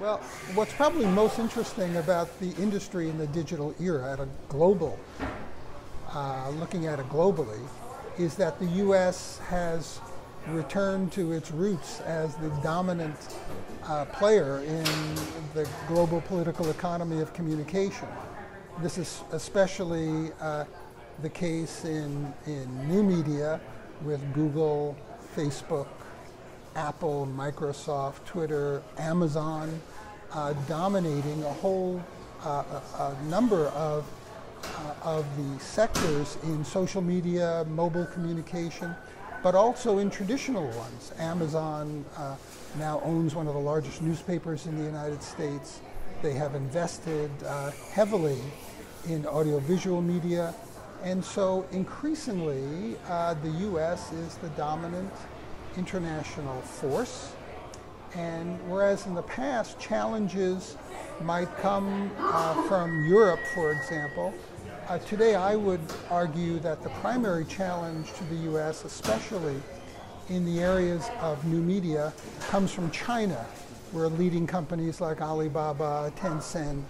Well, what's probably most interesting about the industry in the digital era at a global, looking at it globally, is that the U.S. has returned to its roots as the dominant player in the global political economy of communication. This is especially the case in new media with Google, Facebook, Apple, Microsoft, Twitter, Amazon dominating a whole number of the sectors in social media, mobile communication, but also in traditional ones. Amazon now owns one of the largest newspapers in the United States. They have invested heavily in audiovisual media, and so increasingly the U.S. is the dominant international force. And whereas in the past challenges might come from Europe, for example, today I would argue that the primary challenge to the U.S., especially in the areas of new media, comes from China, where leading companies like Alibaba, Tencent,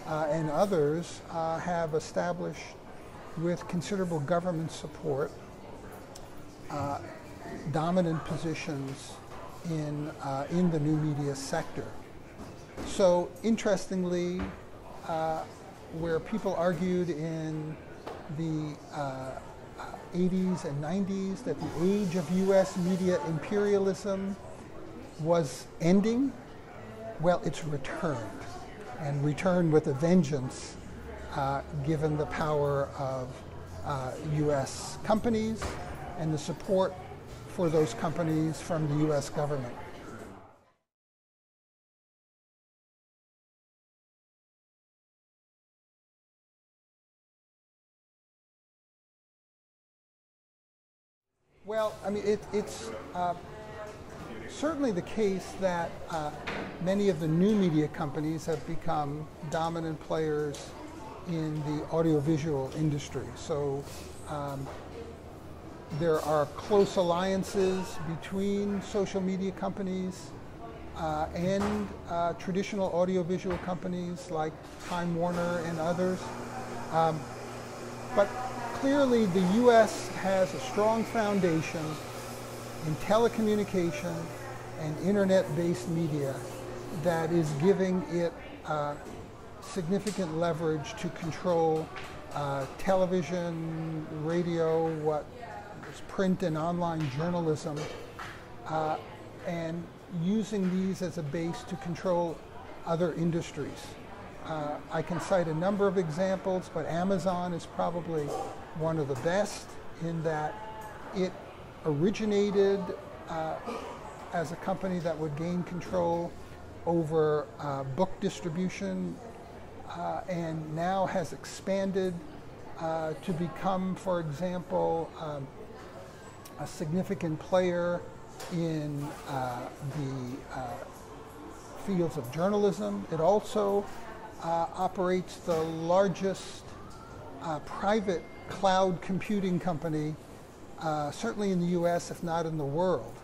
and others have established, with considerable government support, dominant positions in the new media sector. So interestingly, where people argued in the 80s and 90s that the age of U.S. media imperialism was ending, well, it's returned, and returned with a vengeance, given the power of U.S. companies and the support for those companies from the U.S. government. Well, I mean, it's certainly the case that many of the new media companies have become dominant players in the audiovisual industry. So there are close alliances between social media companies and traditional audiovisual companies like Time Warner and others. But clearly the U.S. has a strong foundation in telecommunication and internet-based media that is giving it significant leverage to control television, radio, print and online journalism, and using these as a base to control other industries. I can cite a number of examples, but Amazon is probably one of the best in that it originated as a company that would gain control over book distribution and now has expanded to become, for example, a significant player in the fields of journalism. It also operates the largest private cloud computing company, certainly in the US, if not in the world.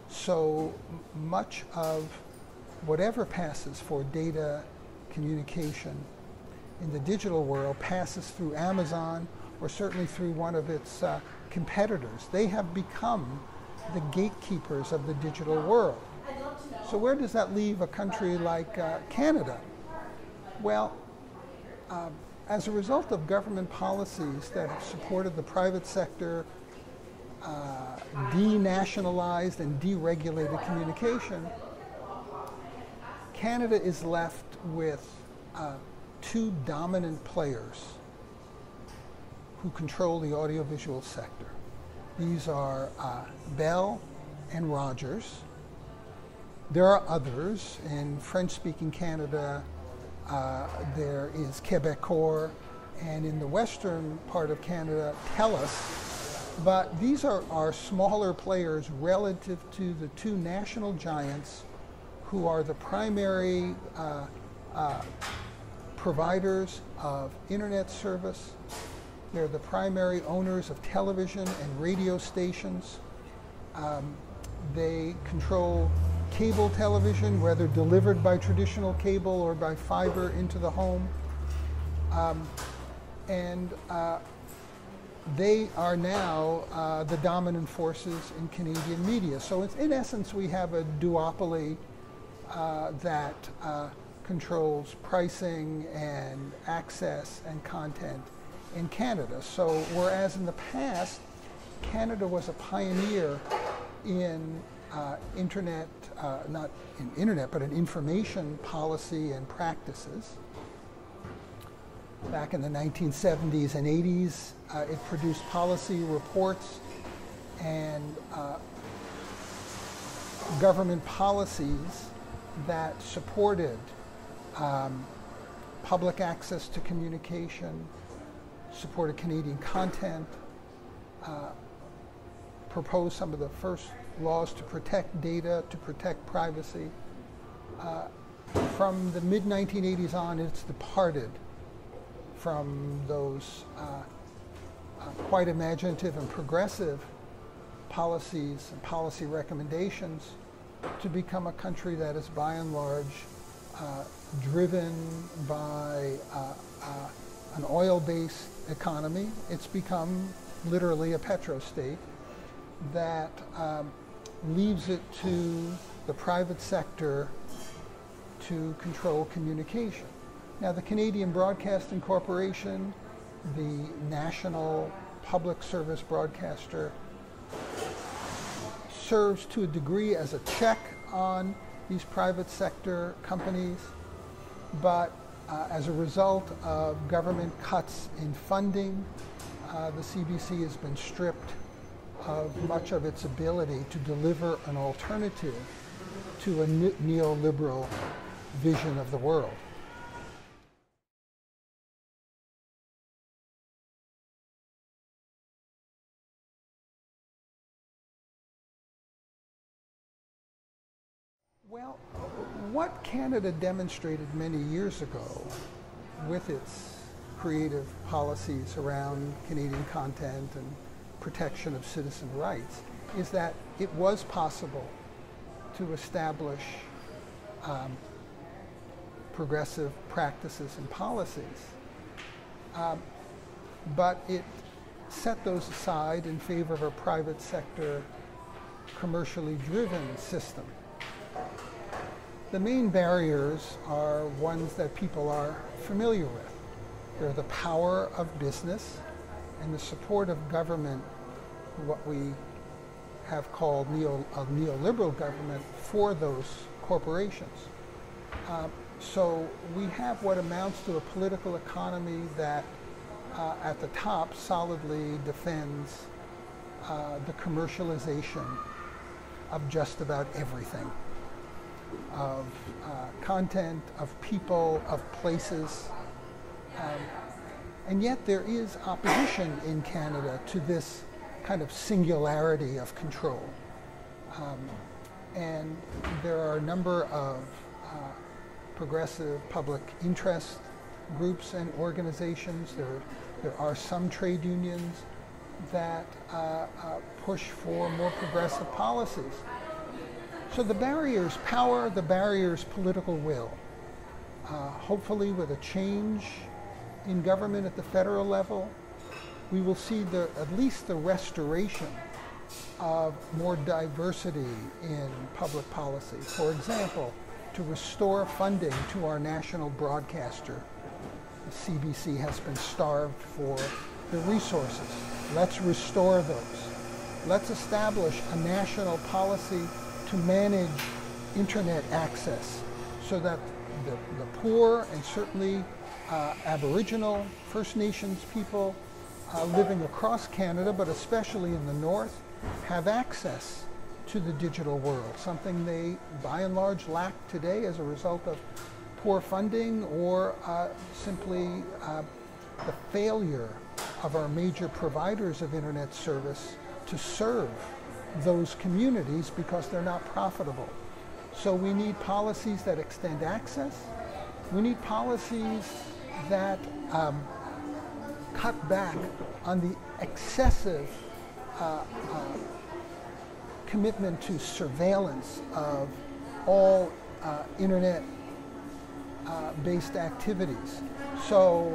So much of whatever passes for data communication in the digital world passes through Amazon, or certainly through one of its competitors. They have become the gatekeepers of the digital world. So where does that leave a country like Canada? Well, as a result of government policies that have supported the private sector, denationalized and deregulated communication, Canada is left with two dominant players who control the audiovisual sector. These are Bell and Rogers. There are others. In French-speaking Canada, there is Quebecor, and in the western part of Canada, TELUS. But these are smaller players relative to the two national giants who are the primary providers of internet service. They're the primary owners of television and radio stations. They control cable television, whether delivered by traditional cable or by fiber into the home. They are now the dominant forces in Canadian media. So in essence, we have a duopoly that controls pricing and access and content in Canada. So whereas in the past, Canada was a pioneer in internet, not in internet, but in information policy and practices. Back in the 1970s and 80s, it produced policy reports and government policies that supported public access to communication, supported Canadian content, proposed some of the first laws to protect data, to protect privacy. From the mid-1980s on, it's departed from those quite imaginative and progressive policies and policy recommendations to become a country that is by and large driven by an oil-based economy. It's become literally a petrostate that leaves it to the private sector to control communication. Now, the Canadian Broadcasting Corporation, the national public service broadcaster, serves to a degree as a check on these private sector companies, but as a result of government cuts in funding, the CBC has been stripped of much of its ability to deliver an alternative to a neoliberal vision of the world. Well, what Canada demonstrated many years ago with its creative policies around Canadian content and protection of citizen rights is that it was possible to establish progressive practices and policies, but it set those aside in favor of a private sector, commercially driven system. The main barriers are ones that people are familiar with. They're the power of business and the support of government, what we have called a neoliberal government for those corporations. So we have what amounts to a political economy that at the top solidly defends the commercialization of just about everything, of content, of people, of places. And yet there is opposition in Canada to this kind of singularity of control. And there are a number of progressive public interest groups and organizations. There are some trade unions that push for more progressive policies. So the barriers, power, the barriers, political will. Hopefully with a change in government at the federal level, we will see at least the restoration of more diversity in public policy. For example, to restore funding to our national broadcaster. The CBC has been starved for the resources. Let's restore those. Let's establish a national policy to manage internet access so that the poor and certainly Aboriginal, First Nations people living across Canada, but especially in the north, have access to the digital world, something they by and large lack today as a result of poor funding or simply the failure of our major providers of internet service to serve those communities because they're not profitable. So we need policies that extend access. We need policies that cut back on the excessive commitment to surveillance of all internet-based activities. So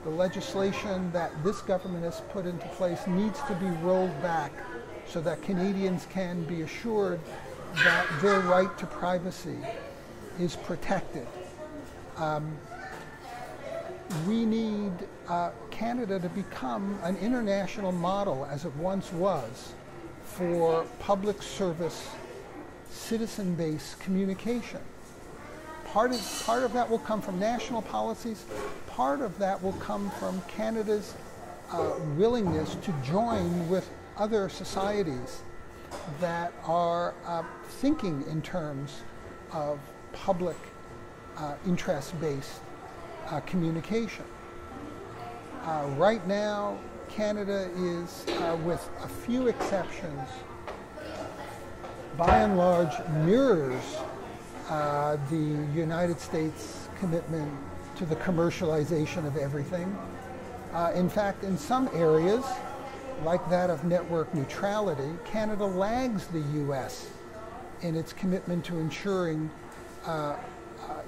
the legislation that this government has put into place needs to be rolled back so that Canadians can be assured that their right to privacy is protected. We need Canada to become an international model, as it once was, for public service, citizen-based communication. Part of that will come from national policies. Part of that will come from Canada's willingness to join with other societies that are thinking in terms of public interest-based communication. Right now, Canada is, with a few exceptions, by and large mirrors the United States commitment to the commercialization of everything. In fact, in some areas, like that of network neutrality, Canada lags the US in its commitment to ensuring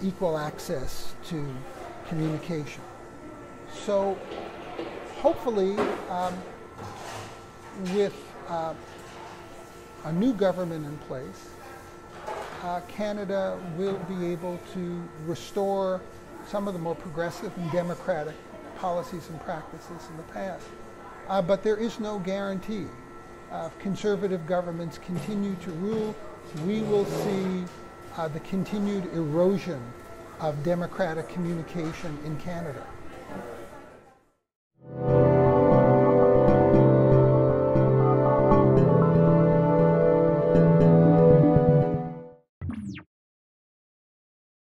equal access to communication. So hopefully, with a new government in place, Canada will be able to restore some of the more progressive and democratic policies and practices in the past. But there is no guarantee. If conservative governments continue to rule, we will see the continued erosion of democratic communication in Canada.